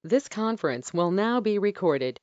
This conference will now be recorded.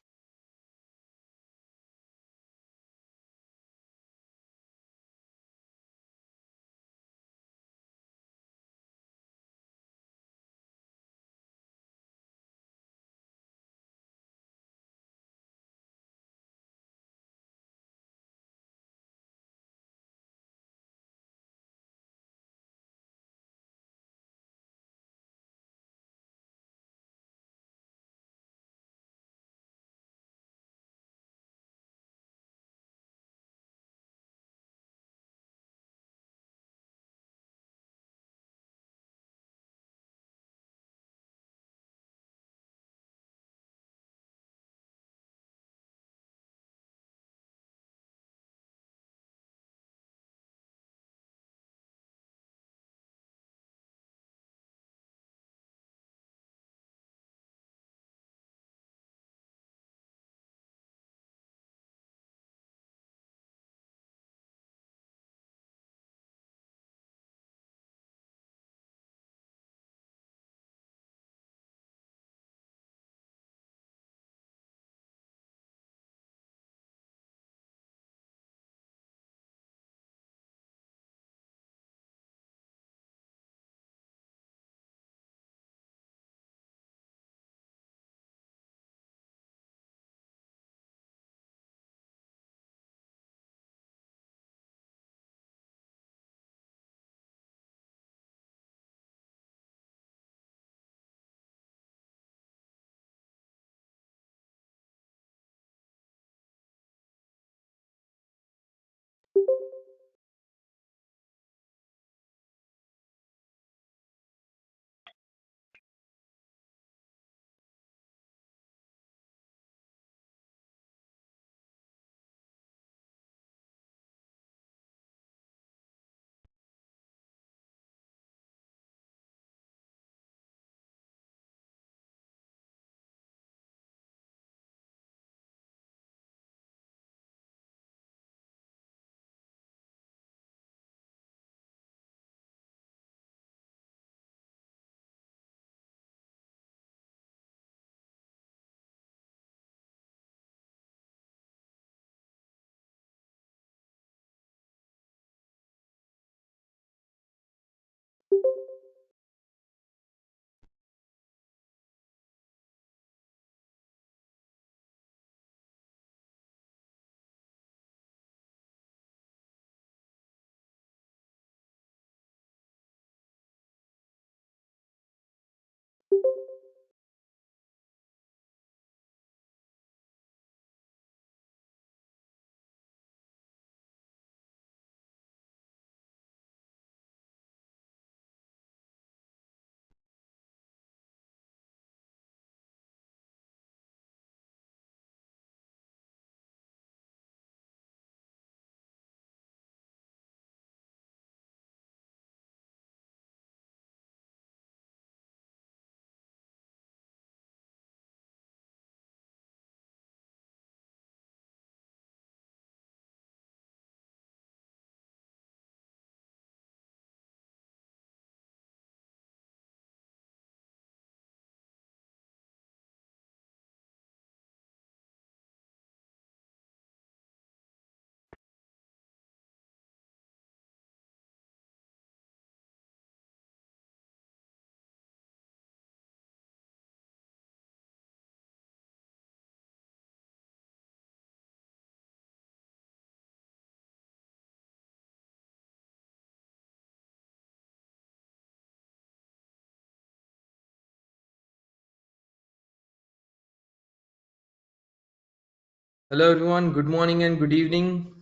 Hello everyone, good morning and good evening.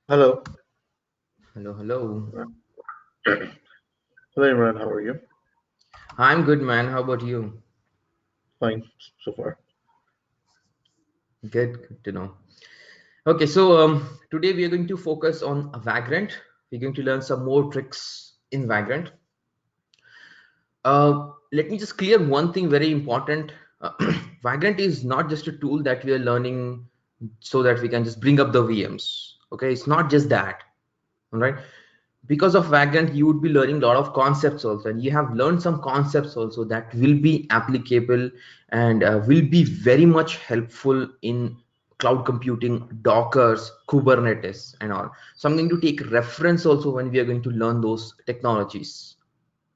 Hello. Hello, hello. Hello, Imran. How are you? I'm good, man. How about you? Fine so far. Good to know. Okay, so today we are going to focus on Vagrant. We're going to learn some more tricks in Vagrant. Let me just clear one thing very important. Uh, Vagrant is not just a tool that we are learning so that we can just bring up the VMs. Okay, it's not just that. all right? Because of Vagrant, you would be learning a lot of concepts also, and you have learned some concepts also that will be applicable and will be very much helpful in cloud computing, Dockers, Kubernetes, and all. So I'm going to take reference also when we are going to learn those technologies.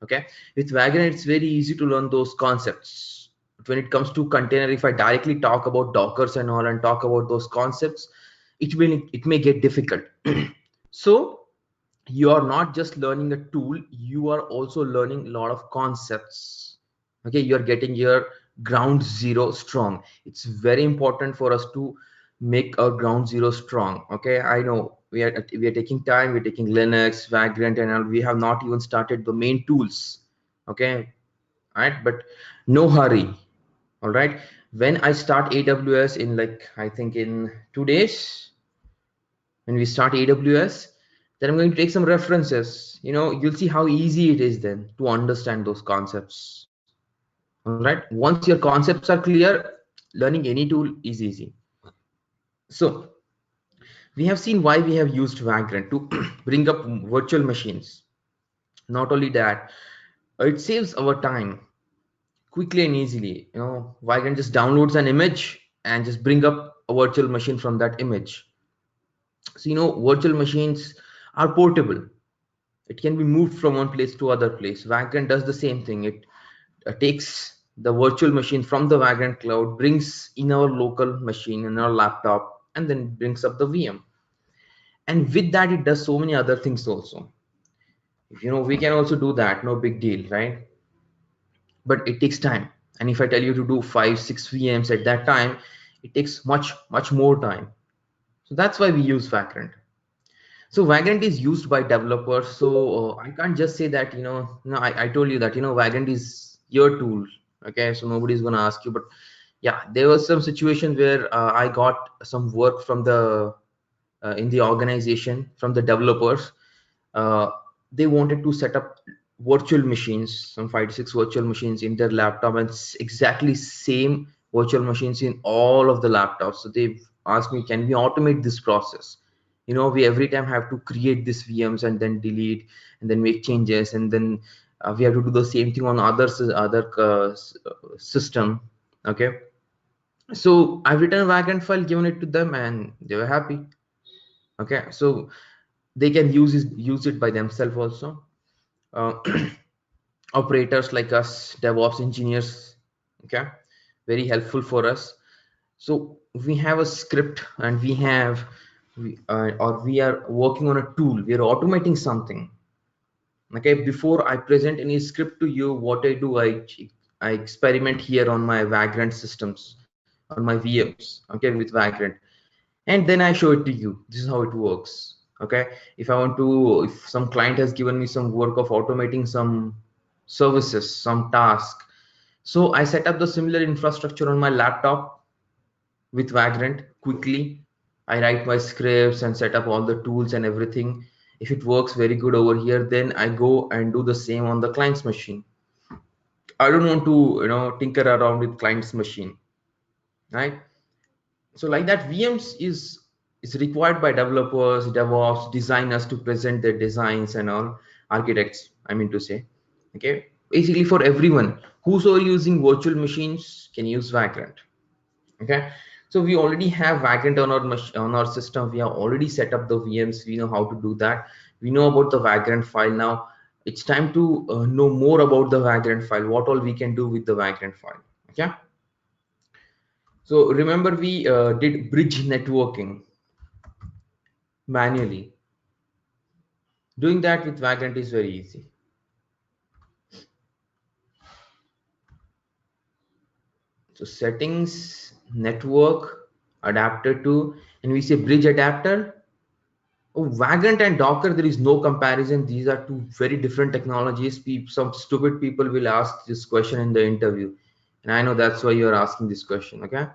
Okay, with Vagrant, it's very easy to learn those concepts. But when it comes to container, if I directly talk about Dockers and all and talk about those concepts, it may get difficult. So you are not just learning a tool, you are also learning a lot of concepts. Okay, you are getting your ground zero strong. It's very important for us to make our ground zero strong. Okay, I know we are taking time, we're taking Linux, Vagrant, and all. We have not even started the main tools. Okay, all right, but no hurry. All right, when I start AWS in, like, I think in 2 days, when we start AWS, then I'm going to take some references. You'll see how easy it is then to understand those concepts. All right. Once your concepts are clear, learning any tool is easy. So we have seen why we have used Vagrant to bring up virtual machines. Not only that, it saves our time quickly and easily. Vagrant just downloads an image and just bring up a virtual machine from that image. So virtual machines are portable. It can be moved from one place to other place. Vagrant does the same thing. It takes the virtual machine from the Vagrant cloud, brings in our local machine in our laptop, and then brings up the VM. And with that, it does so many other things also. We can also do that, no big deal, right? But it takes time. And if I tell you to do 5 6 VMs at that time, it takes much more time. So that's why we use Vagrant. So Vagrant is used by developers. So I can't just say that, no, I told you that, Vagrant is your tool. Okay, so nobody's gonna ask you. But yeah, there was some situation where I got some work from the in the organization from the developers. uh, they wanted to set up virtual machines, some 5 to 6 virtual machines in their laptop, and exactly same virtual machines in all of the laptops. So they asked me, can we automate this process? We every time have to create these VMs and then delete and then make changes, and then we have to do the same thing on other system. Okay, so I've written a Vagrant file, given it to them, and they were happy. Okay, so they can use it by themselves also. uh, Operators like us, DevOps engineers, okay, very helpful for us. So we have a script, and we are working on a tool, we are automating something. Okay, before I present any script to you, what I do, I experiment here on my Vagrant systems, on my VMs, okay, with Vagrant, and then I show it to you. This is how it works. Okay, if some client has given me some work of automating some services, some task, so I set up the similar infrastructure on my laptop with Vagrant quickly. I write my scripts and set up all the tools and everything. If it works very good over here, then I go and do the same on the client's machine. I don't want to tinker around with client's machine, right? So like that, VMs is required by developers, DevOps, designers to present their designs and all, architects, I mean to say. Okay, basically for everyone who's all using virtual machines can use Vagrant. Okay, so we already have Vagrant on on our system. We have already set up the VMs. We know how to do that. We know about the Vagrant file. Now it's time to know more about the Vagrant file. What all we can do with the Vagrant file. Okay. So remember, we did bridge networking manually. Doing that with Vagrant is very easy. So settings, network, adapter to, and we say bridge adapter. Oh, Vagrant and Docker, there is no comparison. These are two very different technologies. Some stupid people will ask this question in the interview, and I know that's why you are asking this question. Okay,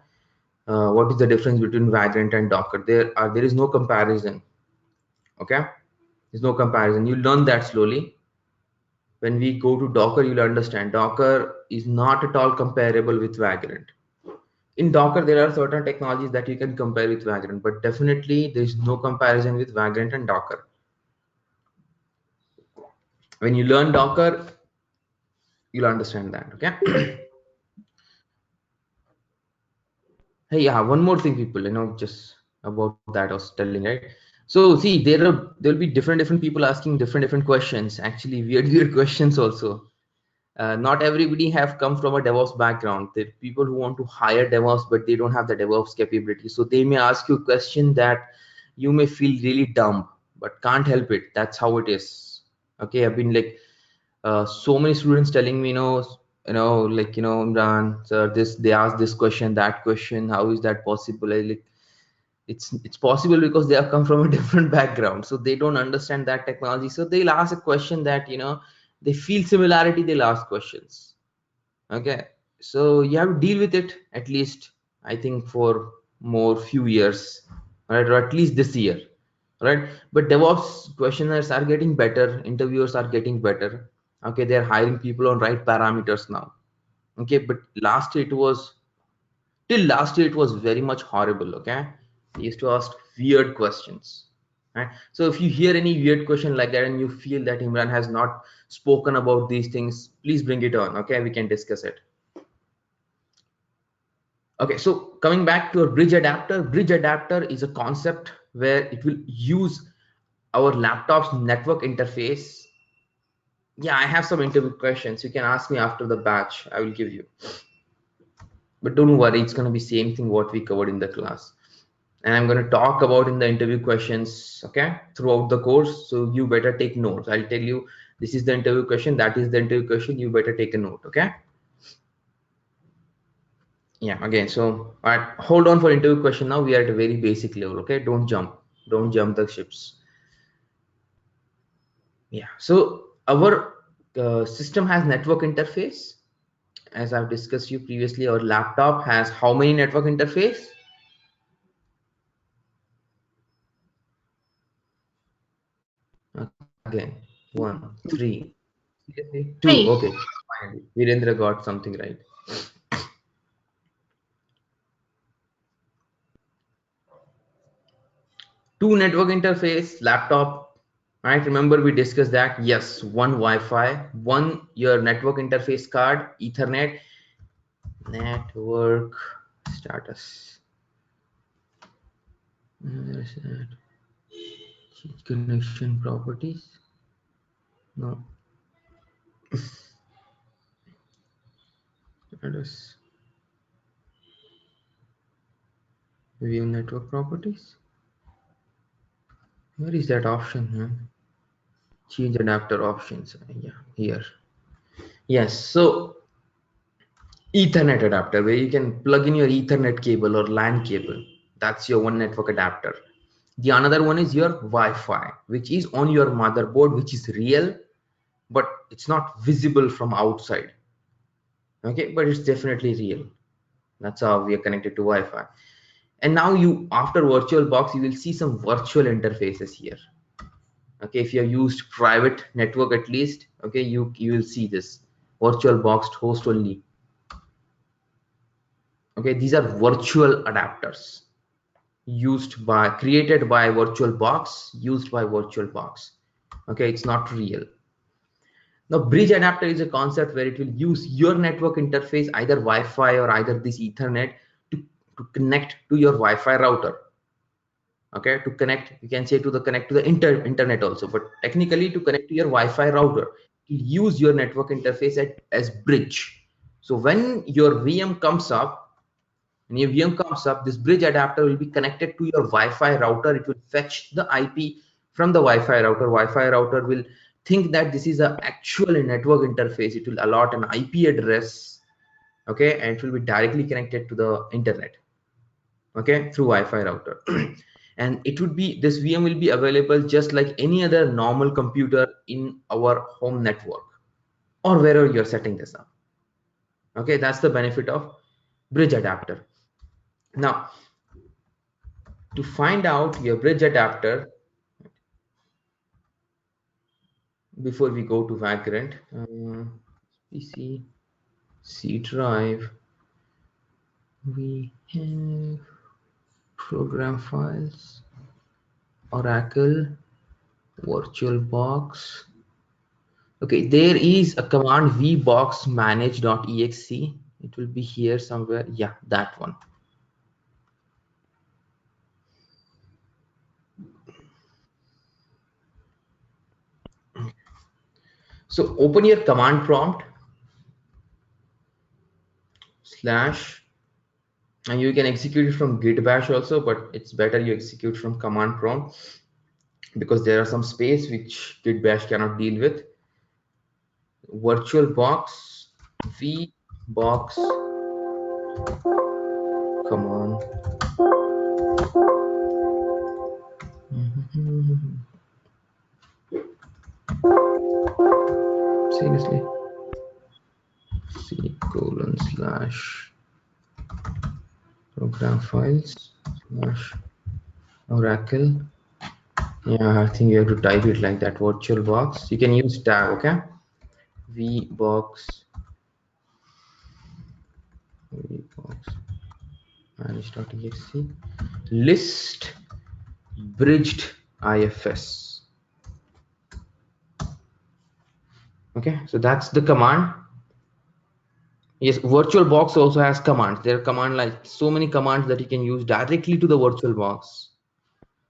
what is the difference between Vagrant and Docker? There is no comparison. Okay, there's no comparison. You learn that slowly. When we go to Docker, you'll understand Docker is not at all comparable with Vagrant. In Docker, there are certain technologies that you can compare with Vagrant, but definitely there is no comparison with Vagrant and Docker. When you learn Docker, you'll understand that. Okay. Hey, yeah, one more thing, people, just about that I was telling, right? So see, there'll be different people asking different questions. Actually, weird questions also. Not everybody have come from a DevOps background. There are people who want to hire DevOps, but they don't have the DevOps capability. So they may ask you a question that you may feel really dumb, but can't help it. That's how it is. Okay, I've been like so many students telling me, like, Imran, sir, this they ask this question, that question. How is that possible? Like, it's possible because they have come from a different background, so they don't understand that technology. So they'll ask a question that they feel similarity. They'll ask questions. Okay, so you have to deal with it at least, I think, for more few years, right, or at least this year, right? But DevOps questionnaires are getting better, interviewers are getting better. Okay, they're hiring people on right parameters now. Okay, but last year it was till last year it was very much horrible. Okay, they used to ask weird questions, right? So if you hear any weird question like that and you feel that Imran has not spoken about these things, please bring it on. Okay, we can discuss it. Okay, so coming back to a bridge adapter is a concept where it will use our laptop's network interface. Yeah, I have some interview questions. You can ask me after the batch. I will give you. But don't worry, it's going to be same thing what we covered in the class. And I'm going to talk about in the interview questions, okay, throughout the course. So you better take notes. I'll tell you this is the interview question, that is the interview question. You better take a note, okay? Yeah, again, so all right, hold on for interview question. Now we are at a very basic level, okay? Don't jump the ships. Yeah, so our system has network interface. As I've discussed you previously, our laptop has how many network interface? Again, one, three. Seriously? Two. Three. Okay, finally, Virendra got something right. Two network interface, laptop. Right? Remember we discussed that. Yes, one Wi-Fi, one your network interface card, Ethernet, network status. Where is that? Connection properties. No. Status. View network properties. Where is that option? Huh? Change adapter options. Yeah, here. Yes. So Ethernet adapter, where you can plug in your Ethernet cable or LAN cable. That's your one network adapter. The another one is your Wi-Fi, which is on your motherboard, which is real, but it's not visible from outside. Okay, but it's definitely real. That's how we are connected to Wi-Fi. And now you, after VirtualBox, you will see some virtual interfaces here. Okay, if you have used private network at least, okay, you will see this VirtualBox host only. Okay, these are virtual adapters created by VirtualBox, used by VirtualBox. Okay, it's not real. Now, bridge adapter is a concept where it will use your network interface, either Wi-Fi or either this Ethernet, to connect to your Wi-Fi router. Okay, to connect, you can say to the connect to the internet also, but technically to connect to your Wi-Fi router, to use your network interface as bridge. So when your VM comes up, when your VM comes up, this bridge adapter will be connected to your Wi-Fi router. It will fetch the IP from the Wi-Fi router. Wi-Fi router will think that this is an actual network interface. It will allot an IP address, okay, and it will be directly connected to the internet, okay, through Wi-Fi router. And it would be, this VM will be available just like any other normal computer in our home network or wherever you're setting this up. Okay, that's the benefit of bridge adapter. Now, to find out your bridge adapter, before we go to Vagrant, PC, C drive, we have program files, Oracle, VirtualBox, Okay, there is a command vbox-manage.exe. It will be here somewhere. Yeah, that one. So open your command prompt slash, and you can execute it from git bash also, but it's better you execute from command prompt because there are some space which git bash cannot deal with. VirtualBox vbox, come on. Seriously, c colon slash program files slash oracle. Yeah, I think you have to type it like that. VirtualBox, you can use tab. Okay, vbox manage.exe list bridged ifs. Okay, so that's the command. Yes, VirtualBox also has commands. There are command like so many commands that you can use directly to the VirtualBox.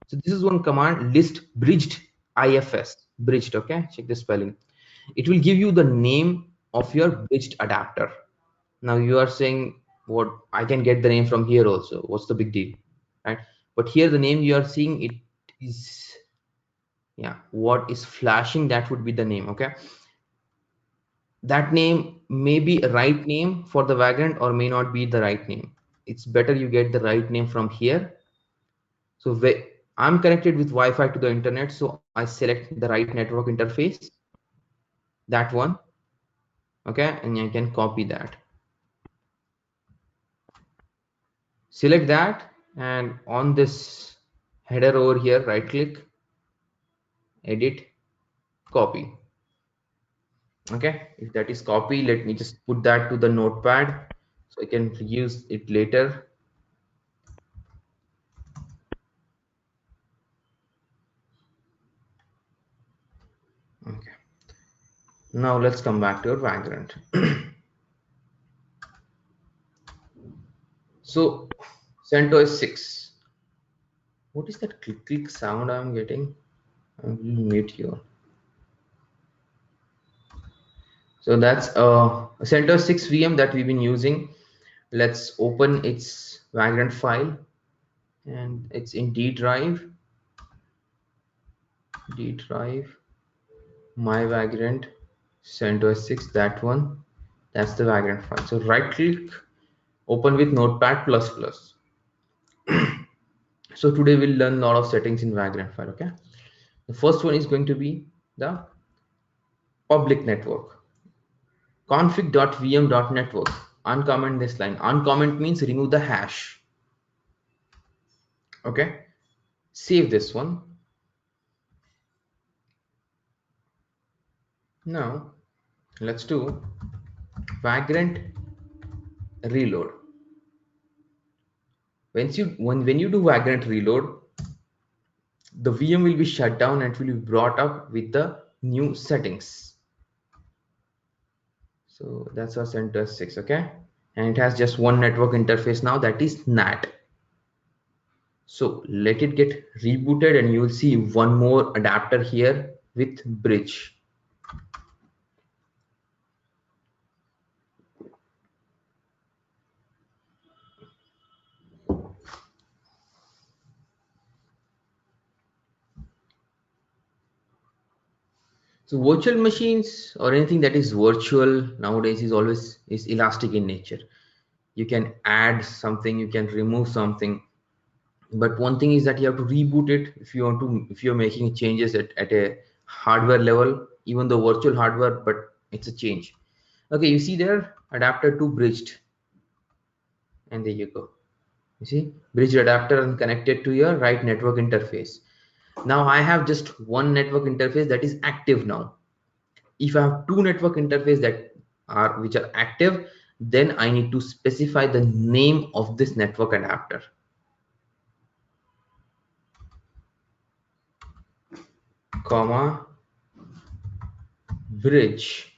So this is one command, list bridged ifs, bridged. Okay, check the spelling. It will give you the name of your bridged adapter. Now you are saying, what, I can get the name from here also, what's the big deal, right? But here the name you are seeing, it is, yeah, what is flashing, that would be the name. Okay, that name may be a right name for the vagrant or may not be the right name. It's better you get the right name from here. So I'm connected with Wi-Fi to the internet, so I select the right network interface, that one. Okay, and I can copy that, select that, and on this header over here, right click, edit, copy. Okay, if that is copy, let me just put that to the notepad so I can use it later. Okay, now let's come back to our vagrant. So CentOS 6, what is that click click sound I'm getting? I will mute you. So that's a CentOS 6 VM that we've been using. Let's open its vagrant file, and it's in D drive, my vagrant CentOS 6, that one. That's the vagrant file. So right click, open with notepad plus plus. So today we'll learn a lot of settings in vagrant file. Okay, the first one is going to be the public network, config.vm.network. Uncomment this line. Uncomment means remove the hash. Okay, save this one. Now let's do vagrant reload. When you do vagrant reload, the VM will be shut down and it will be brought up with the new settings. So that's our CentOS 6. Okay, and it has just one network interface now, that is NAT. So let it get rebooted and you will see one more adapter here with bridge. So virtual machines or anything that is virtual nowadays is elastic in nature. You can add something, you can remove something, but one thing is that you have to reboot it if you're making changes at a hardware level, even the virtual hardware, but it's a change. Okay, you see there, adapter to bridged, and there you go. You see, bridged adapter and connected to your right network interface. Now I have just one network interface that is active now. If I have two network interface that are which are active, then I need to specify the name of this network adapter, comma bridge,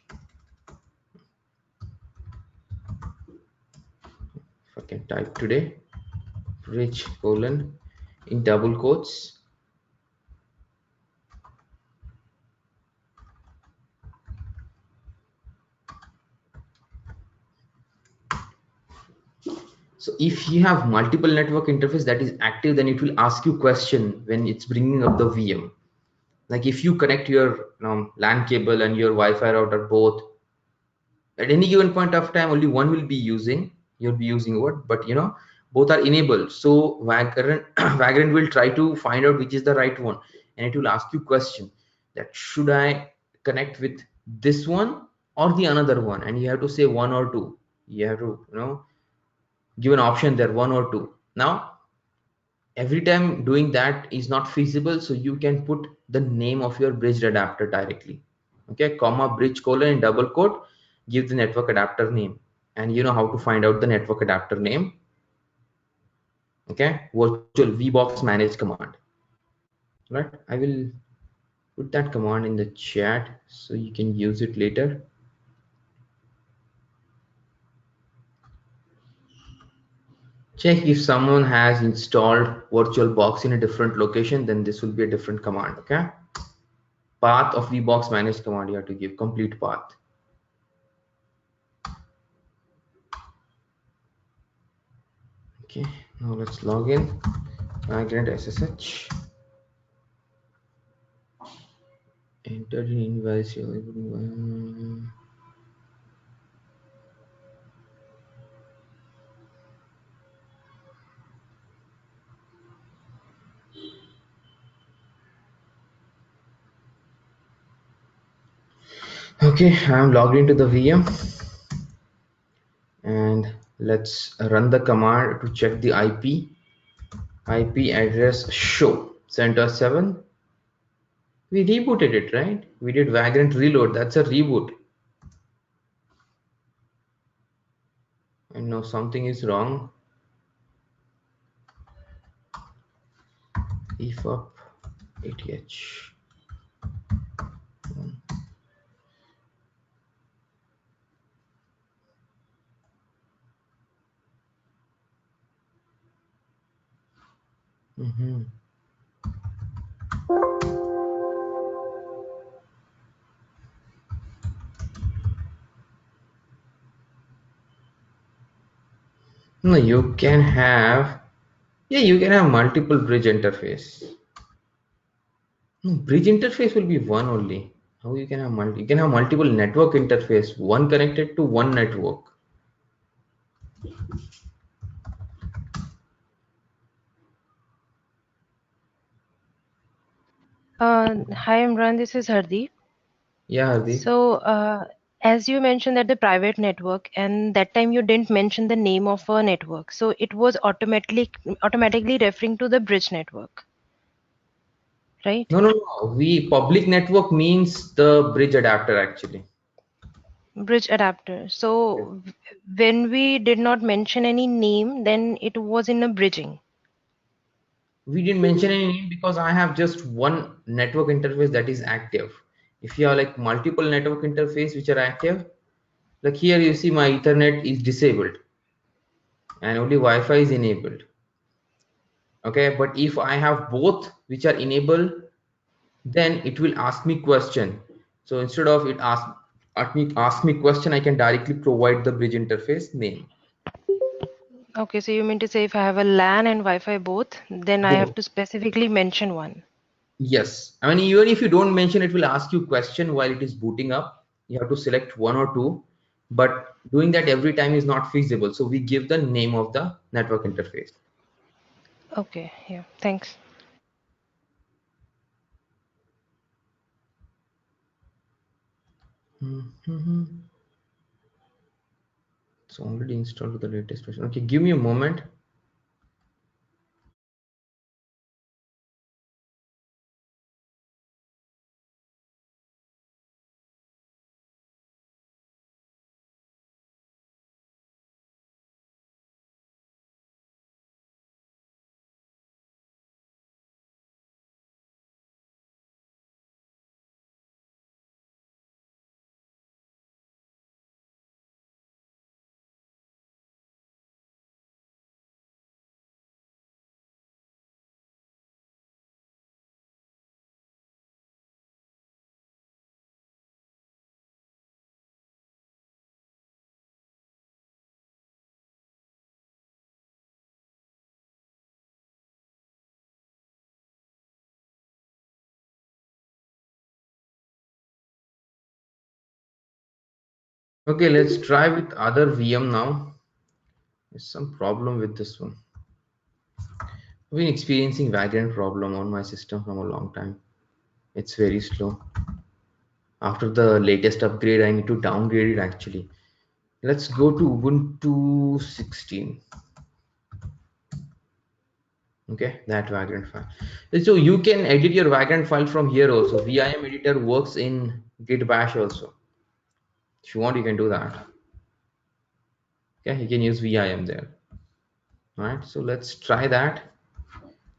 if I can type today, bridge colon in double quotes. So if you have multiple network interface that is active, then it will ask you question when it's bringing up the VM. Like if you connect your LAN cable and your Wi-Fi router both, at any given point of time, only one will be using, you'll be using what, but both are enabled. So Vagrant, Vagrant will try to find out which is the right one, and it will ask you question that should I connect with this one or the another one, and you have to say one or two. You have to give an option there, one or two. Now every time doing that is not feasible, so you can put the name of your bridge adapter directly. Okay, comma bridge colon in double quote, give the network adapter name, and you know how to find out the network adapter name. Okay, virtual vbox manage command. Right, I will put that command in the chat so you can use it later. Check if someone has installed virtualbox in a different location, then this will be a different command. Okay, path of vbox manage command, you have to give complete path. Okay, now let's log in. Migrant SSH. Enter in invoice. Okay, I'm logged into the VM, and let's run the command to check the IP address show center 7. We rebooted it, right? We did Vagrant reload. That's a reboot. I know something is wrong. If up ATH. No, you can have, yeah, you can have multiple bridge interface. No, bridge interface will be one only. How you can have you can have multiple network interface, one connected to one network. Hi Imran, this is Hardeep. Yeah, Hardeep. So, as you mentioned that the private network, and that time you didn't mention the name of a network, so it was automatically referring to the bridge network, right? No, no, no. We public network means the bridge adapter actually. Bridge adapter. Yes. So, when we did not mention any name, then it was in a bridging. We didn't mention any name because I have just one network interface that is active. If you have like multiple network interface which are active, like here you see my Ethernet is disabled and only Wi-Fi is enabled. Okay, but if I have both which are enabled, then it will ask me question. So instead of it ask me question, I can directly provide the bridge interface name. Okay, so you mean to say if I have a LAN and Wi-Fi both, then I have Both. to specifically mention one. Yes, I mean even if you don't mention, it will ask you question while it is booting up. You have to select one or two, but doing that every time is not feasible. So we give the name of the network interface. Okay, yeah, thanks. It's already installed with the latest version. Okay, give me a moment. Okay, let's try with other VM now. There's some problem with this one. I've been experiencing Vagrant problem on my system from a long time. It's very slow. After the latest upgrade, I need to downgrade it actually. Let's go to Ubuntu 16. Okay, that Vagrant file. So you can edit your Vagrant file from here also. VIM editor works in Git Bash also. If you want, you can do that. Okay, you can use VIM there. All right, so let's try that.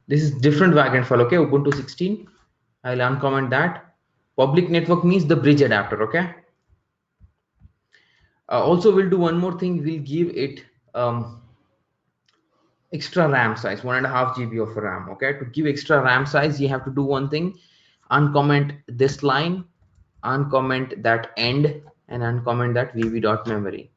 This is different Vagrant file. Okay, Ubuntu 16. I'll uncomment that. Public network means the bridge adapter. Okay. Also, we'll do one more thing. We'll give it extra RAM size, 1.5 GB of RAM. Okay, to give extra RAM size, you have to do one thing: uncomment this line, uncomment that end, and uncomment that vb.memory.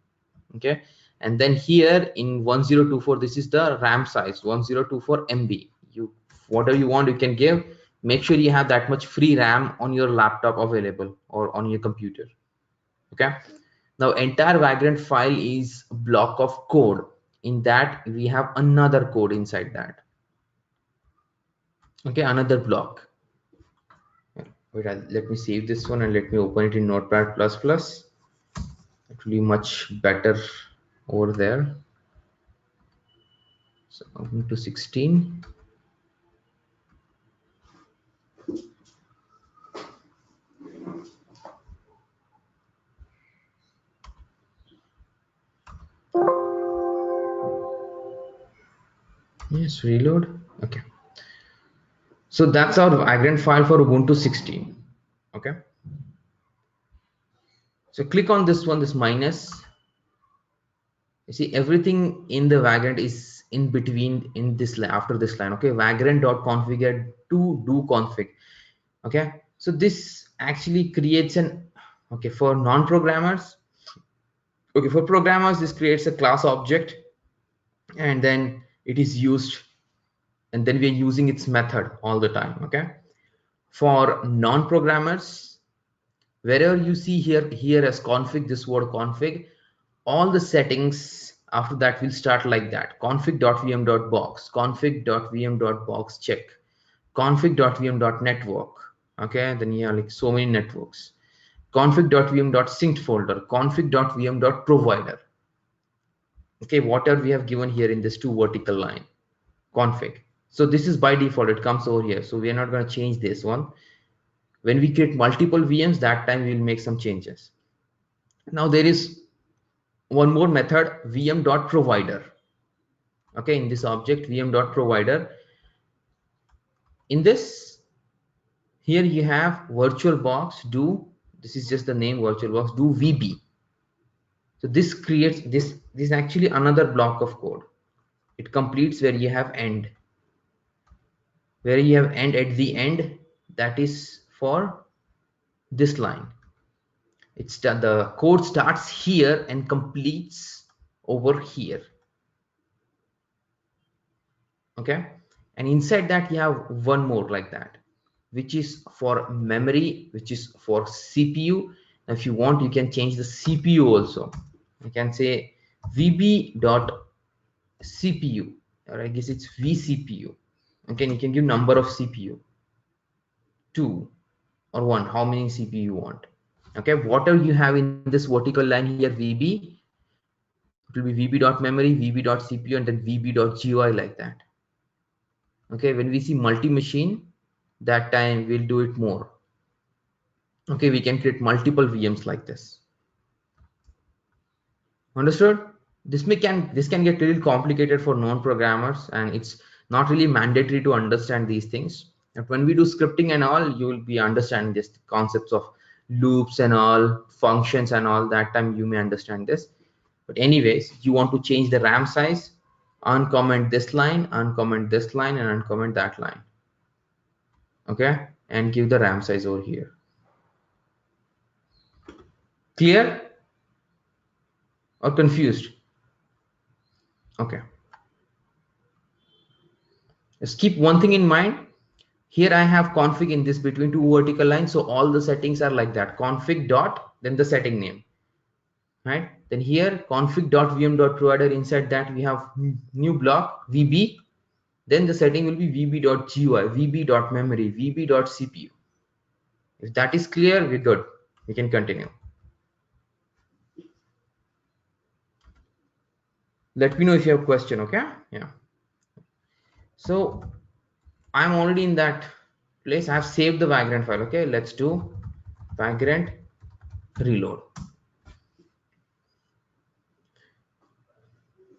Okay, and then here in 1024, this is the RAM size, 1024 MB. You whatever you want, you can give. Make sure you have that much free RAM on your laptop available or on your computer. Okay. Now entire Vagrant file is a block of code. In that we have another code inside that. Okay, another block. Wait, let me save this one and let me open it in Notepad++. It will be much better over there. So moving to 16. Yes, reload. Okay. So that's our Vagrant file for Ubuntu 16. Okay. So click on this one, this minus. You see everything in the Vagrant is in between in this line, after this line. Okay, vagrant.configure to do config. Okay, so this actually creates an, okay, for non-programmers. Okay, for programmers this creates a class object, and then it is used, and then we are using its method all the time. Okay, for non-programmers, wherever you see here as config, this word config, all the settings after that will start like that: config.vm.box, config.vm.box check, config.vm.network. Okay, then you have like so many networks: config.vm.synced folder, config.vm.provider. Okay, whatever we have given here in this two vertical line, config. So this is by default, it comes over here, so we are not going to change this one. When we create multiple VMs, that time we will make some changes. Now there is one more method, vm.provider. Okay, in this object vm.provider, in this, here you have virtualbox do, this is just the name virtualbox do vb. So this creates this is actually another block of code. It completes where you have end, where you have end at the end, that is for this line. It's the code starts here and completes over here. Okay, and inside that you have one more like that, which is for memory, which is for CPU. If you want, you can change the CPU also. You can say vb dot cpu, or I guess it's vcpu. Okay, you can give number of CPU, 2 or 1, how many CPU you want. Okay, whatever you have in this vertical line here, vb, it will be vb.memory, vb.cpu, and then vb.gui, like that. Okay, when we see multi-machine, that time we'll do it more. Okay, we can create multiple VMs like this. Understood? This can get really complicated for non-programmers, and it's not really mandatory to understand these things. But when we do scripting and all, you will be understanding this concepts of loops and all, functions and all. That time you may understand this. But anyways, you want to change the RAM size, uncomment this line, uncomment this line, and uncomment that line. Okay, and give the RAM size over here. Clear or confused? Okay, just keep one thing in mind. Here I have config in this between two vertical lines, so all the settings are like that: config dot then the setting name. right? Then here config.vm.provider, inside that we have new block VB. Then the setting will be vb.gui, vb.memory, vb.cpu. If that is clear, we're good. We can continue. Let me know if you have a question, okay? Yeah. So I'm already in that place. I've saved the Vagrant file. Okay, let's do Vagrant reload.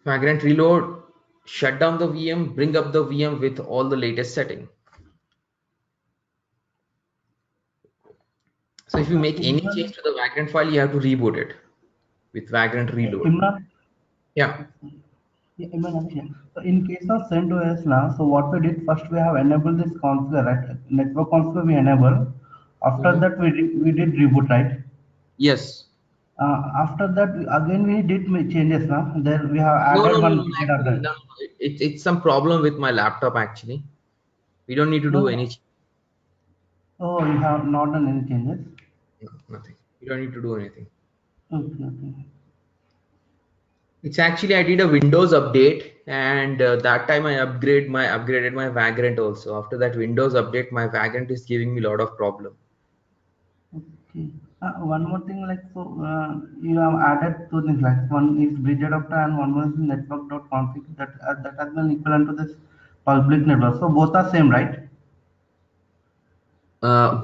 Vagrant reload, shut down the VM, bring up the VM with all the latest setting. So if you make any change Imran, to the Vagrant file, you have to reboot it with Vagrant reload. Imran, Yeah. yeah, Imran, Abhishek. So in case of CentOS now, so what we did first, we have enabled this configure, right? Network configure we enable. After Mhm. that, we did reboot, right? Yes. After that, again we did make changes now. Then we have No, no, added no, one no. widget of Actually, that. no. It's some problem with my laptop. Actually, we don't need to No, do no. any. Oh, you have not done any changes. No, nothing. We don't need to do anything. Okay, okay. It's actually I did a Windows update, and that time I upgraded my Vagrant also. After that Windows update, my Vagrant is giving me a lot of problem. Okay. One more thing, like so, you have added two things. Like one is bridge adapter and one was network.config. That has been equivalent to this public network. So both are same, right?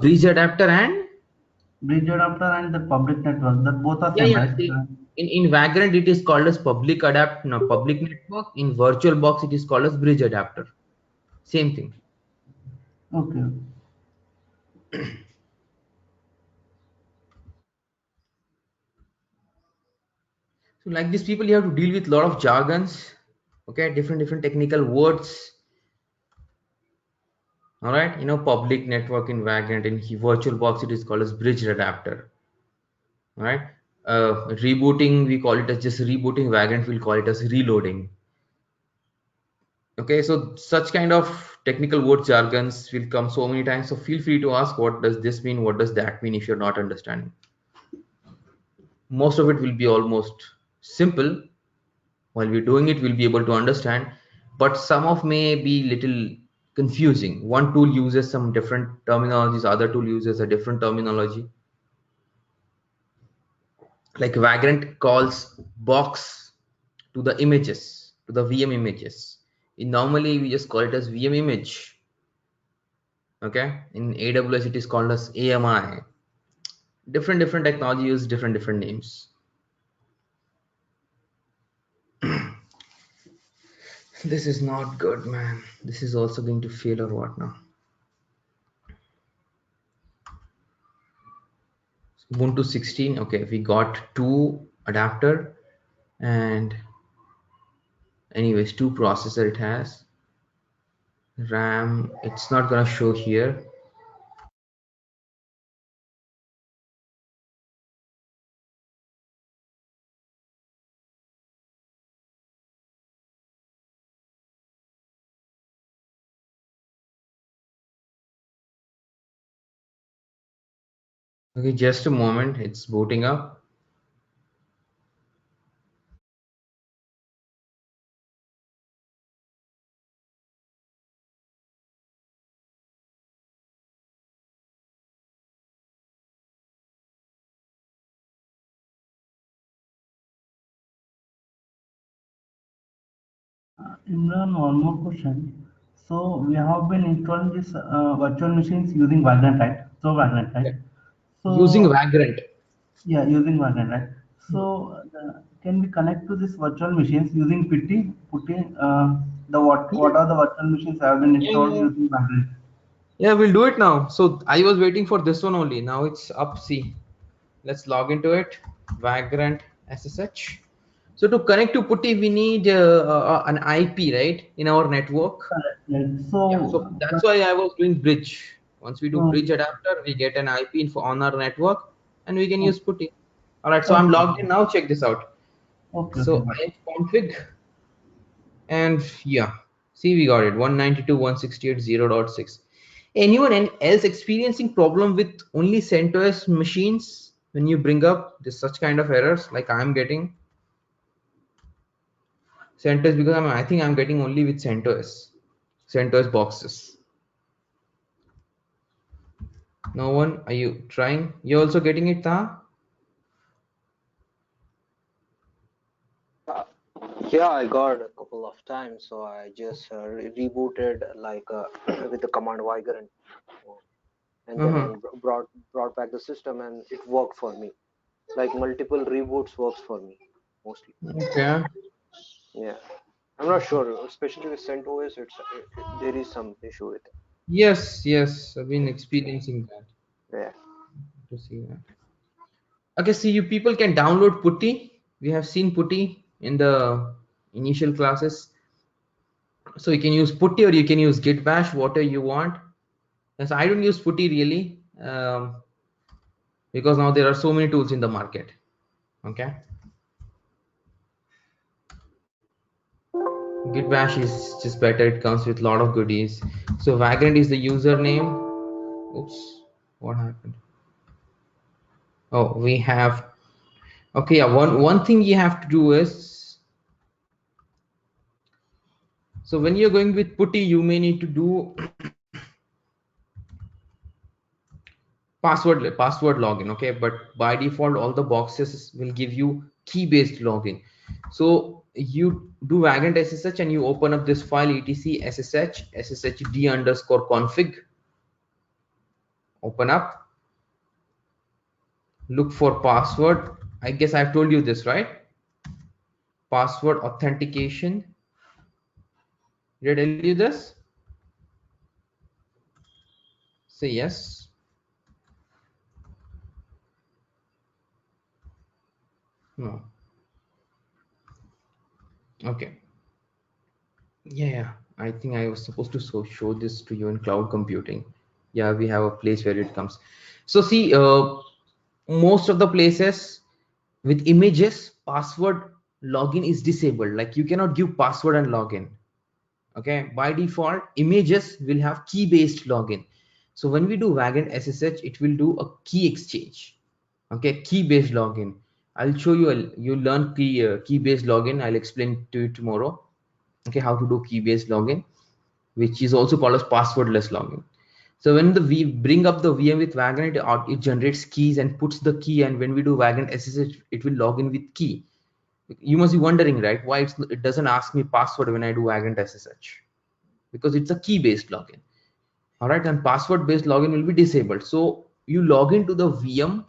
Bridge adapter and Bridge adapter and the public network. That both are yeah, same, yeah. right? See, in Vagrant it is called as public network. In VirtualBox it is called as bridge adapter. Same thing. Okay. So like these people, you have to deal with a lot of jargons. Okay, different technical words. All right, public network in Vagrant, in VirtualBox it is called as bridge adapter. All right. Rebooting, we call it as just rebooting. Vagrant, we'll call it as reloading. Okay, so such kind of technical word jargons will come so many times. So feel free to ask, what does this mean? What does that mean? If you're not understanding, most of it will be almost simple. While we're doing it, we'll be able to understand, but some of may be little confusing. One tool uses some different terminologies, other tool uses a different terminology. Like Vagrant calls box to the images, to the VM images. Normally we just call it as VM image. Okay, in AWS it is called as AMI. Different technology use different names. This is not good, man. This is also going to fail or what now? Ubuntu 16. Okay, we got two adapter, and anyways, two processor it has. RAM, it's not gonna show here. Okay, just a moment, it's booting up. Imran, one more question. So we have been installing this virtual machines using Vagrant, right? So Vagrant, right? Yeah. Using So Vagrant. yeah, using Vagrant, right? So can we connect to this virtual machines using Putty? Putty, the Yeah, what are the virtual machines have been yeah, installed yeah. using Vagrant? Yeah, we'll do it now. So I was waiting for this one only. Now it's up. See, let's log into it. Vagrant SSH. So to connect to Putty, we need an IP, right, in our network. Correct. Right. Yeah. So So, that's why I was doing bridge. Once we do oh, bridge adapter, we get an IP info on our network, and we can oh, use Putty. All right. So I'm okay, logged in now. Check this out. okay, okay, So got I have config, and yeah, see, we got it 192.168.0.6. Anyone else experiencing problem with only CentOS machines? when you bring up this such kind of errors like I'm getting CentOS, because I think I'm getting only with CentOS boxes. No one, are you trying? You're also getting it, Ta? Uh, yeah, I got a couple of times, so I just rebooted like with the command Viger and then Uh-huh. and brought back the system, and it worked for me. Like multiple reboots works for me mostly. Okay. Yeah, I'm not sure, especially with CentOS, there is some issue with it. Yes, yes, I've been experiencing that. Yeah. To see that. Okay, see, you people can download Putty. We have seen Putty in the initial classes. So you can use Putty or you can use Git Bash, whatever you want. Yes, I don't use Putty really, because now there are so many tools in the market. Okay. Git Bash is just better. It comes with a lot of goodies. So Vagrant is the username. Oops, what happened? Oh, we have. Okay, yeah. One thing you have to do is, so when you're going with Putty, you may need to do password login. Okay, but by default, all the boxes will give you key based login. So you do Vagrant SSH and you open up this file etc sshd underscore config. Open up, look for password. I guess I've told you this, right? Password authentication. Did I tell you this? Say yes. No. Okay. Yeah, I think I was supposed to show this to you in cloud computing. Yeah, we have a place where it comes. So see, most of the places with images, password login is disabled. Like you cannot give password and login. Okay, by default, images will have key-based login. So when we do Vagrant SSH, it will do a key exchange. Okay, key-based login. I'll show you. You learn key-based login. I'll explain to you tomorrow. Okay, how to do key-based login, which is also called as passwordless login. So when we bring up the VM with Vagrant, it generates keys and puts the key. And when we do Vagrant SSH, it will log in with key. You must be wondering, right? Why it doesn't ask me password when I do Vagrant SSH? Because it's a key-based login. All right, and password-based login will be disabled. So you log into the VM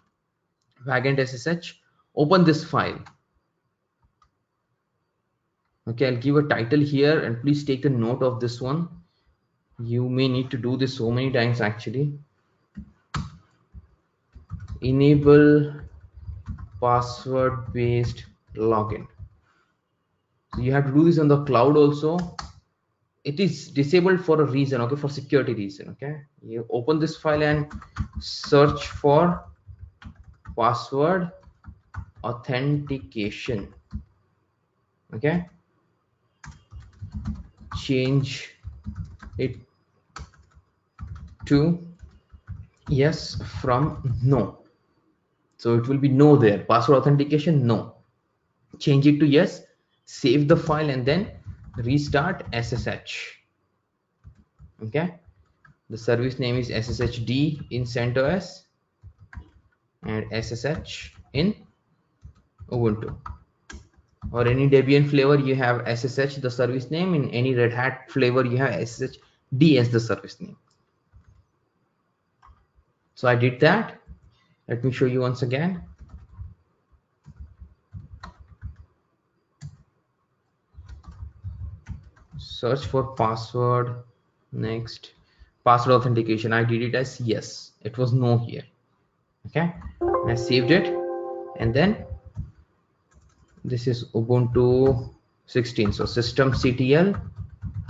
Vagrant SSH. Open this file. Okay, I'll give a title here, and please take a note of this one. You may need to do this so many times actually. Enable password-based login. So you have to do this on the cloud also. It is disabled for a reason, okay, for security reason. Okay, you open this file and search for password authentication. Okay, change it to yes from no. So it will be no there. Password authentication, no. Change it to yes, save the file and then restart SSH. Okay, the service name is SSHD in CentOS and SSH in Ubuntu. Or any Debian flavor you have SSH the service name. In any Red Hat flavor you have SSHD as the service name. So I did that. Let me show you once again. Search for password. Next, password authentication. I did it as yes. It was no here. Okay, and I saved it, and then this is Ubuntu 16. So systemctl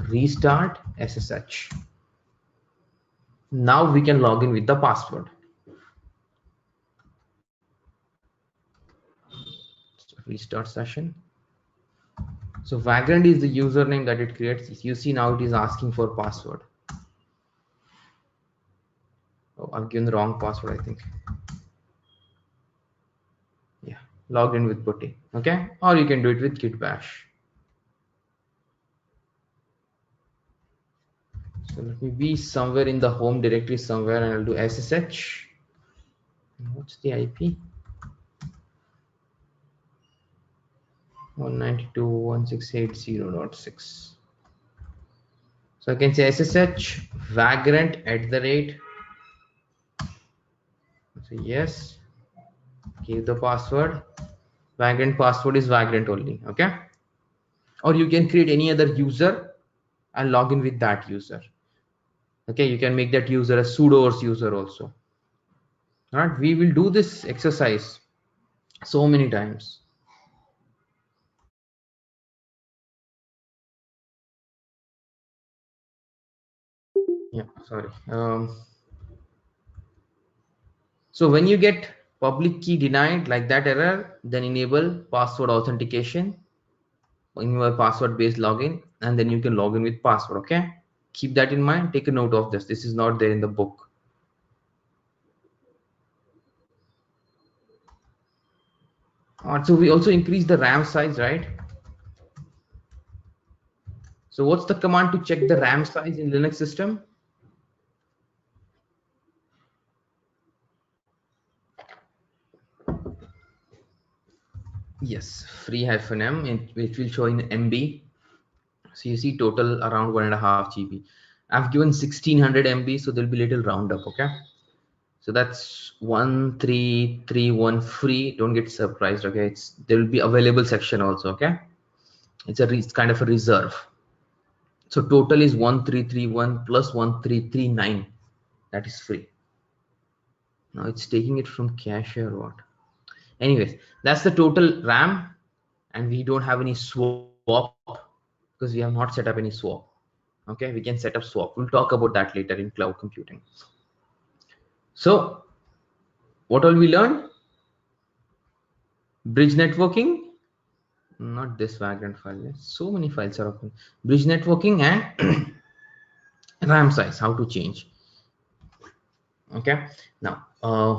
restart SSH. Now we can log in with the password. So restart session. So Vagrant is the username that it creates. You see now it is asking for password. Oh, I've given the wrong password, I think. logged in with putty. Okay, or you can do it with git bash. So let me be somewhere in the home directory somewhere, and I'll do ssh. What's the IP? 192.168.0.6. So I can say ssh vagrant @ so yes, give the password. Vagrant password is vagrant only. Okay, or you can create any other user and log in with that user. Okay, you can make that user a sudo user also. All right, we will do this exercise so many times. Yeah, sorry. So when you get public key denied like that error, then enable password authentication in your password based login, and then you can log in with password. Okay, keep that in mind. Take a note of this. This is not there in the book. All right, so we also increase the RAM size, right? So what's the command to check the RAM size in Linux system? Yes, free-m, which will show in MB. So you see total around 1.5 GB. I've given 1600 MB, so there'll be little roundup. Okay, so that's 1331 free. Don't get surprised. Okay, there will be available section also. Okay, it's kind of a reserve. So total is 1331 plus 1339. That is free. Now it's taking it from cache or what? Anyways, that's the total RAM, and we don't have any swap because we have not set up any swap. Okay, we can set up swap. We'll talk about that later in cloud computing. So what all we learned? Bridge networking, not this vagrant file. So many files are open. Bridge networking and RAM size, how to change. Okay, now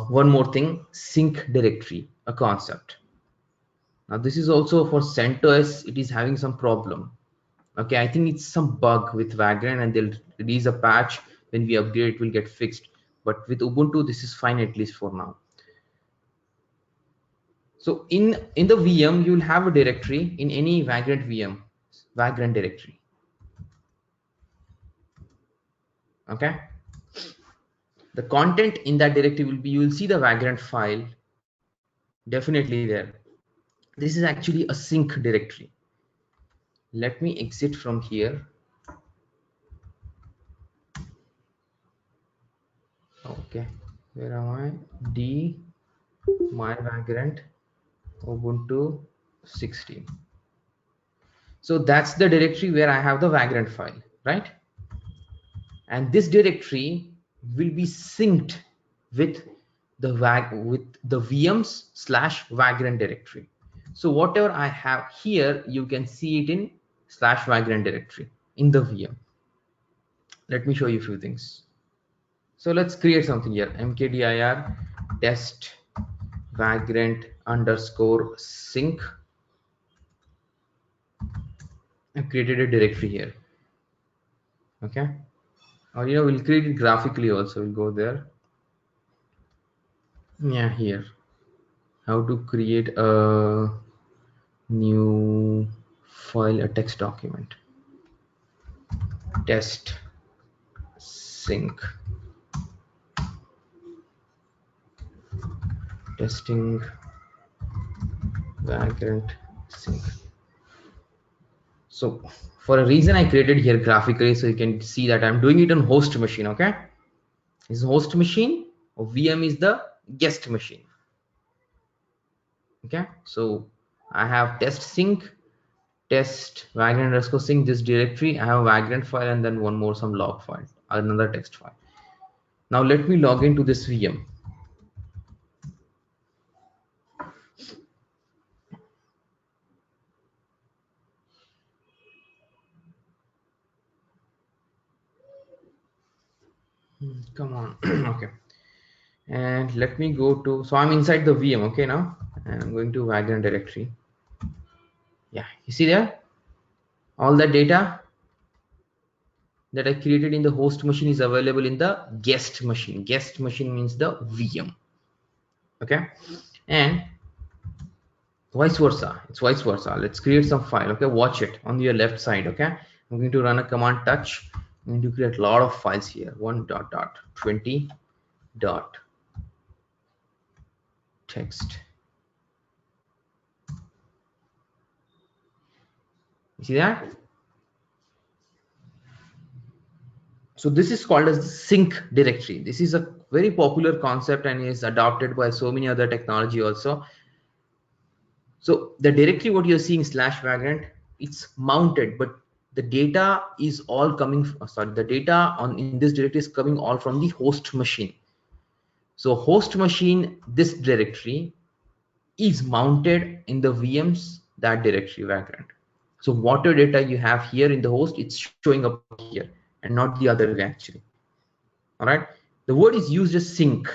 one more thing, sync directory, a concept. Now this is also for CentOS, it is having some problem. Okay, I think it's some bug with vagrant, and they'll release a patch. When we upgrade, it will get fixed, but with Ubuntu this is fine, at least for now. So in the VM, you will have a directory in any vagrant VM, vagrant directory. Okay, the content in that directory will be, you will see the vagrant file definitely there. This is actually a sync directory. Let me exit from here. Okay, where am I? D my vagrant Ubuntu 16. So that's the directory where I have the vagrant file, right? And this directory will be synced with the VMs / vagrant directory. So whatever I have here, you can see it in / vagrant directory in the VM. Let me show you a few things. So let's create something here. mkdir test vagrant _ sync. I've created a directory here. Okay, or we'll create it graphically also. We'll go there. Yeah, here, how to create a new file, a text document, test sync, testing vagrant sync. So for a reason I created here graphically, so you can see that I'm doing it on host machine. Okay, this is host machine, or VM is the guest machine. Okay, so I have test sync, test vagrant _ sync, this directory. I have a vagrant file, and then one more, some log file, another text file. Now let me log into this VM. Come on. Okay, and let me go to, so I'm inside the VM. Okay, now and I'm going to Vagrant directory. Yeah, you see there, all that data that I created in the host machine is available in the guest machine. Guest machine means the VM. Okay, and vice versa, it's vice versa. Let's create some file. Okay, watch it on your left side. Okay, I'm going to run a command touch. I'm going to create a lot of files here. 1.20 dot text. You see that? So this is called as the sync directory. This is a very popular concept and is adopted by so many other technology also. So the directory what you're seeing slash vagrant, it's mounted, but the data is all coming, sorry, the data on in this directory is coming all from the host machine. So host machine, this directory is mounted in the VMs, that directory vagrant. So whatever data you have here in the host, it's showing up here and not the other way actually. All right, the word is used as sync.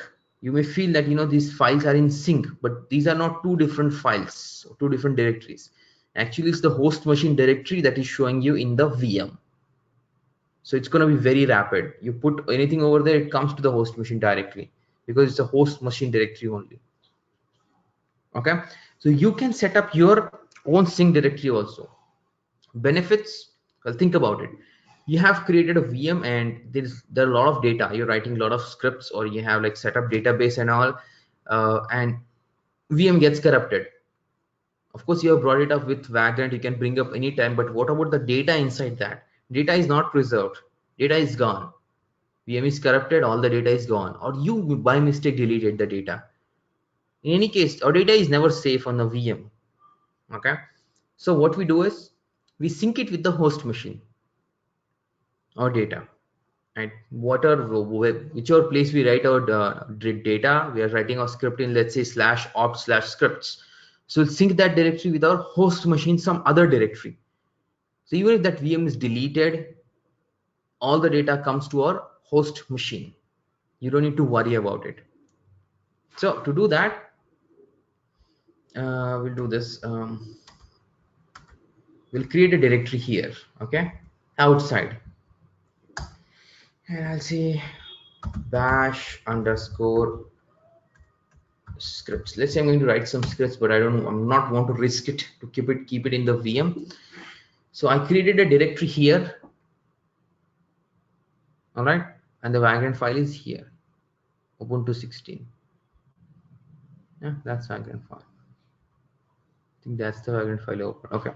You may feel that these files are in sync, but these are not two different files, two different directories. Actually, it's the host machine directory that is showing you in the VM. So it's going to be very rapid. You put anything over there, it comes to the host machine directly because it's a host machine directory only. Okay, so you can set up your own sync directory also. Benefits, well, think about it. You have created a VM and there are a lot of data, you're writing a lot of scripts, or you have like set up database and all, and VM gets corrupted. Of course you have brought it up with Vagrant, you can bring up anytime, but what about the data inside that? Data is not preserved, data is gone. VM is corrupted, all the data is gone, or you by mistake deleted the data. In any case, our data is never safe on the VM. Okay, so what we do is we sync it with the host machine or data, right? Whichever place we write our data, we are writing our script in, let's say slash opt slash scripts. So we'll sync that directory with our host machine, some other directory. So even if that VM is deleted, all the data comes to our host machine. You don't need to worry about it. So to do that, we'll do this. We'll create a directory here, okay, outside, and I'll say bash underscore scripts. Let's say I'm going to write some scripts, but I'm not want to risk it to keep it in the VM. So I created a directory here, all right, and the Vagrant file is here, Ubuntu 16. Yeah, that's Vagrant file. I think that's the Vagrant file open. Okay,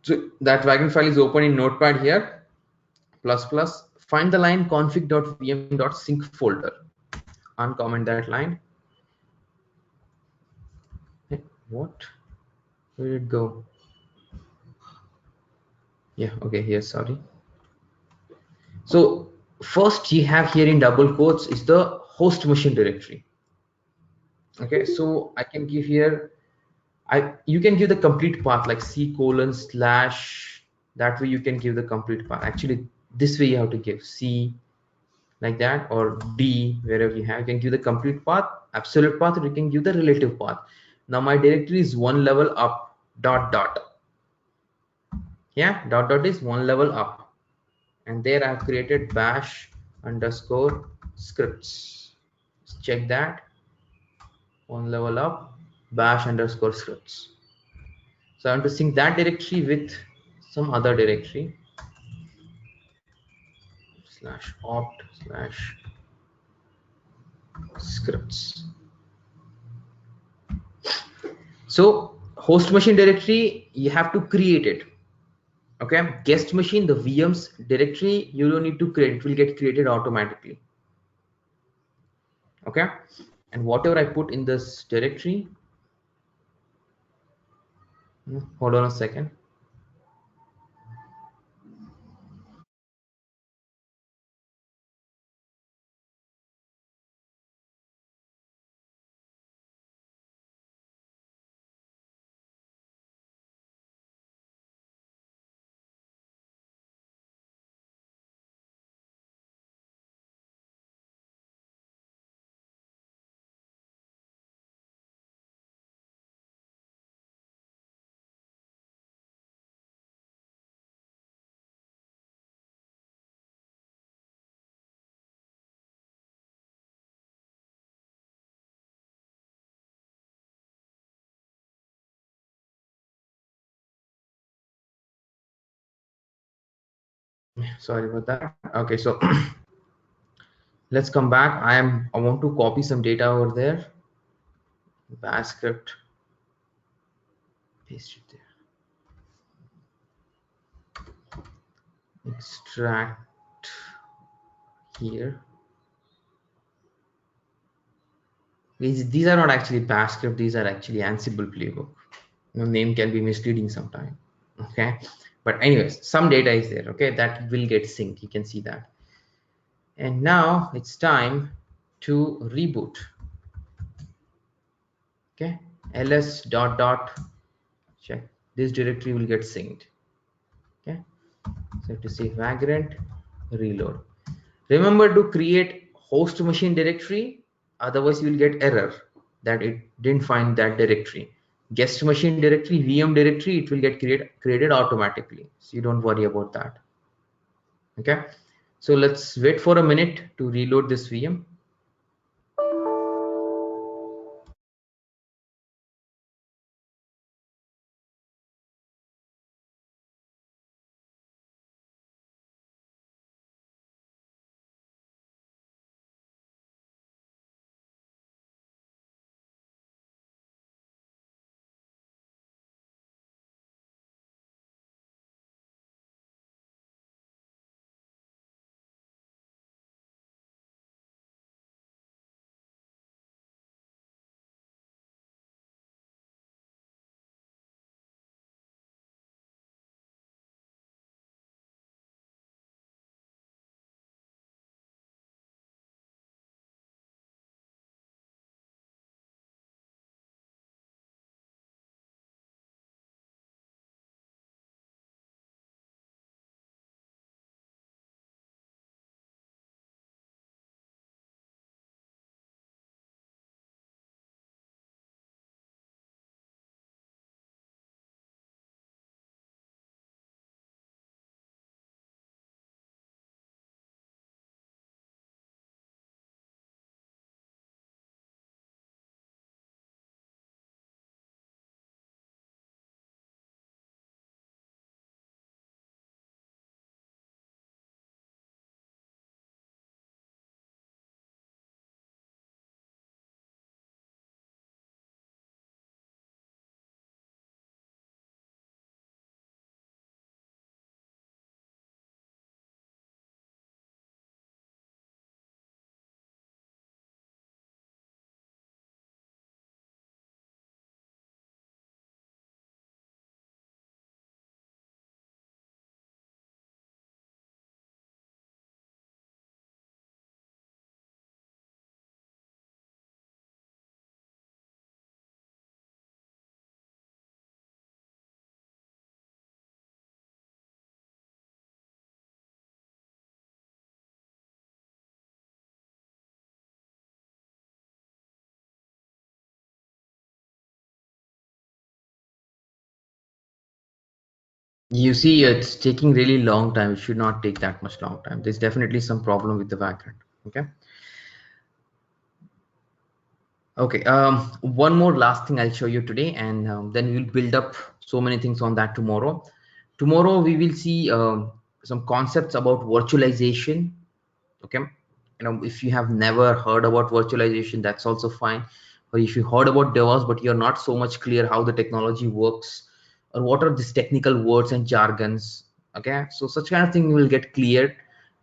so that Vagrant file is open in Notepad here. Plus plus. Find the line config.vm.sync folder. Uncomment that line. Hey, what? Where did it go? Yeah, okay, here, sorry. So first you have here in double quotes is the host machine directory. Okay, so I can give here, you can give the complete path like C colon slash, that way you can give the complete path. Actually, this way you have to give C like that, or D, wherever you have, you can give the complete path, absolute path, or you can give the relative path. Now my directory is one level up, dot dot. Yeah, dot dot is one level up, and there I have created bash underscore scripts. Let's check that. One level up, bash underscore scripts. So I want to sync that directory with some other directory, slash opt slash scripts. So host machine directory, you have to create it. Okay, guest machine, the VMs directory, you don't need to create, it will get created automatically. Okay, and whatever I put in this directory, hold on a second. Sorry about that. Okay, so let's come back. I want to copy some data over there. Bash script, paste it there. Extract here. These are not actually bash script. These are actually Ansible playbook. Name can be misleading sometime. Okay, but anyways, some data is there. Okay, that will get synced. You can see that. And now it's time to reboot. Okay, ls dot dot check. This directory will get synced. Okay, so to say vagrant reload. Remember to create host machine directory, otherwise you will get error that it didn't find that directory. Guest machine directory, VM directory, it will get created automatically. So you don't worry about that. Okay. So let's wait for a minute to reload this VM. You see, it's taking really long time. It should not take that much long time. There's definitely some problem with the background. Okay. Okay, one more last thing I'll show you today, and then we'll build up so many things on that tomorrow. Tomorrow we will see some concepts about virtualization. Okay, if you have never heard about virtualization, that's also fine. Or if you heard about DevOps but you're not so much clear how the technology works, or what are these technical words and jargons. Okay, so such kind of thing will get cleared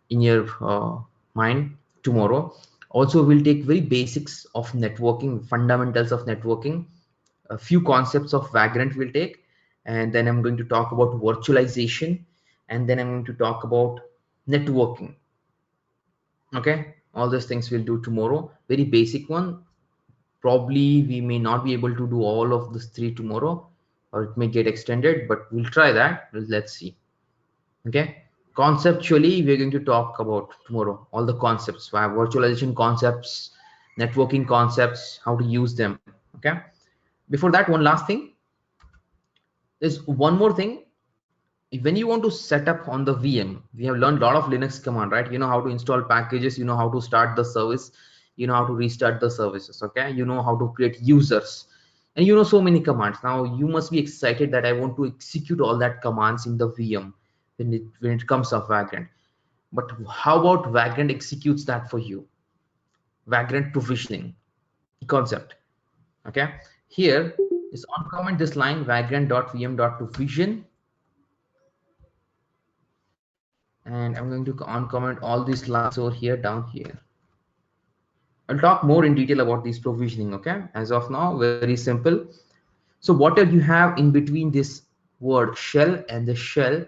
in your mind tomorrow. Also, we'll take very basics of networking, fundamentals of networking, a few concepts of vagrant we'll take, and then I'm going to talk about virtualization, and then I'm going to talk about networking. Okay, all those things we'll do tomorrow. Very basic one. Probably we may not be able to do all of this three tomorrow, or it may get extended, but we'll try that. Let's see. Okay, conceptually we're going to talk about tomorrow all the concepts, virtualization concepts, networking concepts, how to use them. Okay, before that, one last thing. There's one more thing. When you want to set up on the VM, we have learned a lot of Linux command, right? You know how to install packages, you know how to start the service, you know how to restart the services. Okay, you know how to create users, and so many commands. Now you must be excited that I want to execute all that commands in the VM. when it comes to Vagrant. But how about Vagrant executes that for you? Vagrant provisioning concept. Okay, here is uncomment this line vagrant.vm.provision, and I'm going to uncomment all these lines over here down here. I'll talk more in detail about these provisioning. Okay, as of now, very simple. So whatever you have in between this word shell and the shell,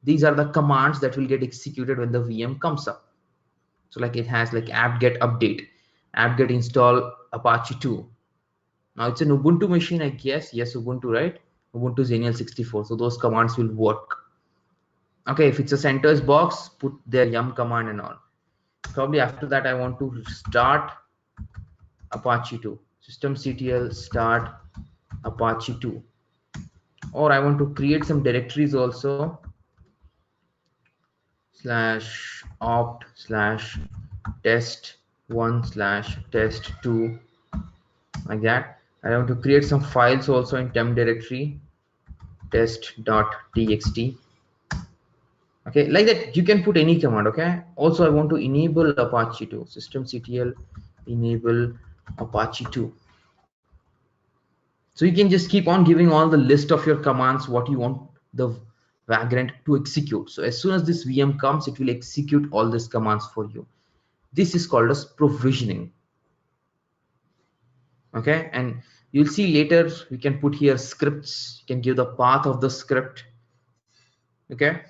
these are the commands that will get executed when the VM comes up. So like it has like apt-get update, apt-get install Apache 2. Now it's an Ubuntu machine, I guess. Yes, Ubuntu, right? Ubuntu Xenial 64. So those commands will work. Okay, if it's a CentOS box, put their yum command and all. Probably after that, I want to start Apache 2. Systemctl start Apache 2. Or I want to create some directories also. /opt /test1/test2, like that. I want to create some files also in temp directory test.txt. Okay, like that you can put any command. Okay, also I want to enable Apache 2, systemctl enable Apache 2. So you can just keep on giving all the list of your commands what you want the Vagrant to execute. So as soon as this VM comes, it will execute all these commands for you. This is called as provisioning. Okay, and you'll see later we can put here scripts. You can give the path of the script. Okay,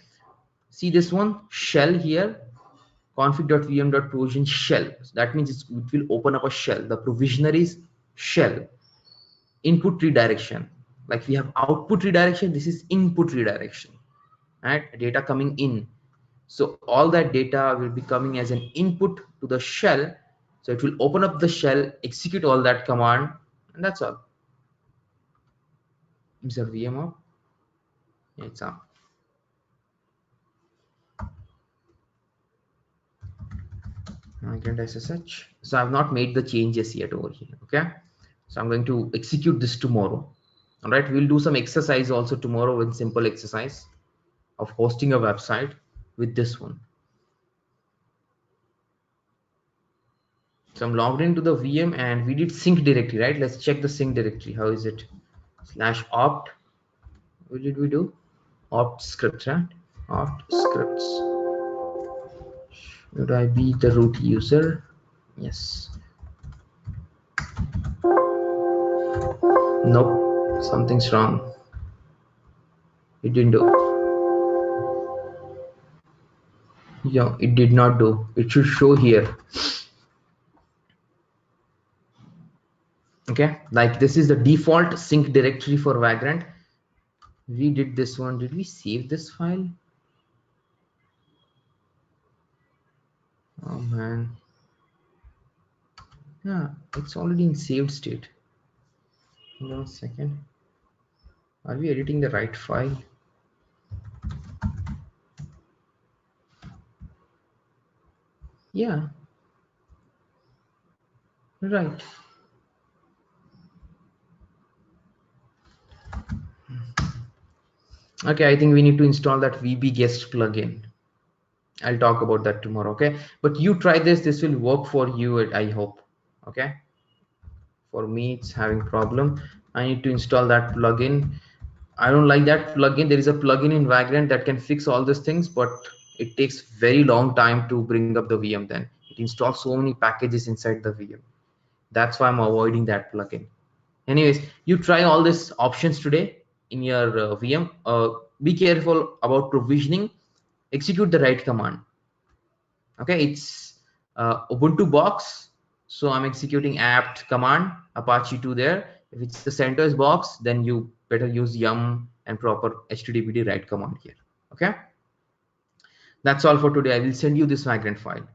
see this one shell here, config.vm.provision shell. So that means it will open up a shell. The provisioner is shell. Input redirection, like we have output redirection, this is input redirection, right? Data coming in, so all that data will be coming as an input to the shell. So it will open up the shell, execute all that command, and that's all. Is the VM up? Yeah, it's up. Migrant SSH. So I've not made the changes yet over here. Okay, so I'm going to execute this tomorrow. All right, we'll do some exercise also tomorrow, with simple exercise of hosting a website with this one. So I'm logged into the VM and we did sync directory, right? Let's check the sync directory. How is it? /opt. What did we do? Opt scripts, right? Opt scripts. Should I be the root user? Yes. Nope. Something's wrong. It didn't do. Yeah, it did not do. It should show here. Okay, like this is the default sync directory for Vagrant. We did this one. Did we save this file? Oh man. Yeah, it's already in saved state. Hold on a second. Are we editing the right file? Yeah, right. Okay, I think we need to install that VB guest plugin. I'll talk about that tomorrow. Okay, but you try this. This will work for you, I hope. Okay, for me it's having problem. I need to install that plugin. I don't like that plugin. There is a plugin in Vagrant that can fix all these things, but it takes very long time to bring up the VM. Then it installs so many packages inside the VM. That's why I'm avoiding that plugin. Anyways, you try all these options today in your VM. Be careful about provisioning. Execute the right command. Okay, it's Ubuntu box, so I'm executing apt command Apache 2 there. If it's the CentOS box, then you better use yum and proper httpd write command here. Okay, that's all for today. I will send you this Vagrant file.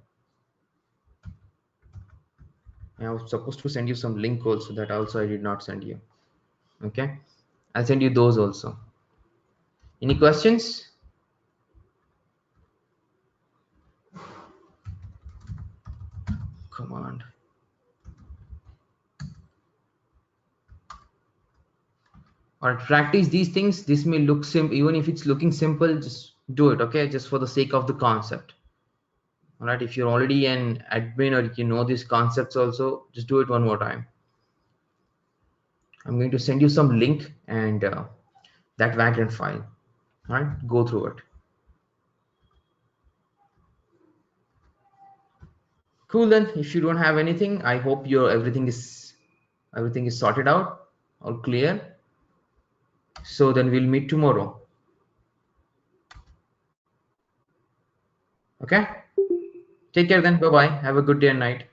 I was supposed to send you some link also, that also I did not send you. Okay, I'll send you those also. Any questions? Command. Or practice these things. This may look simple, even if it's looking simple, just do it, okay? Just for the sake of the concept. All right, if you're already an admin or you know these concepts also, just do it one more time. I'm going to send you some link and that Vagrant file. All right, go through it. Cool. Then if you don't have anything, I hope your everything is sorted out, all clear. So then we'll meet tomorrow. Okay, take care then. Bye bye. Have a good day and night.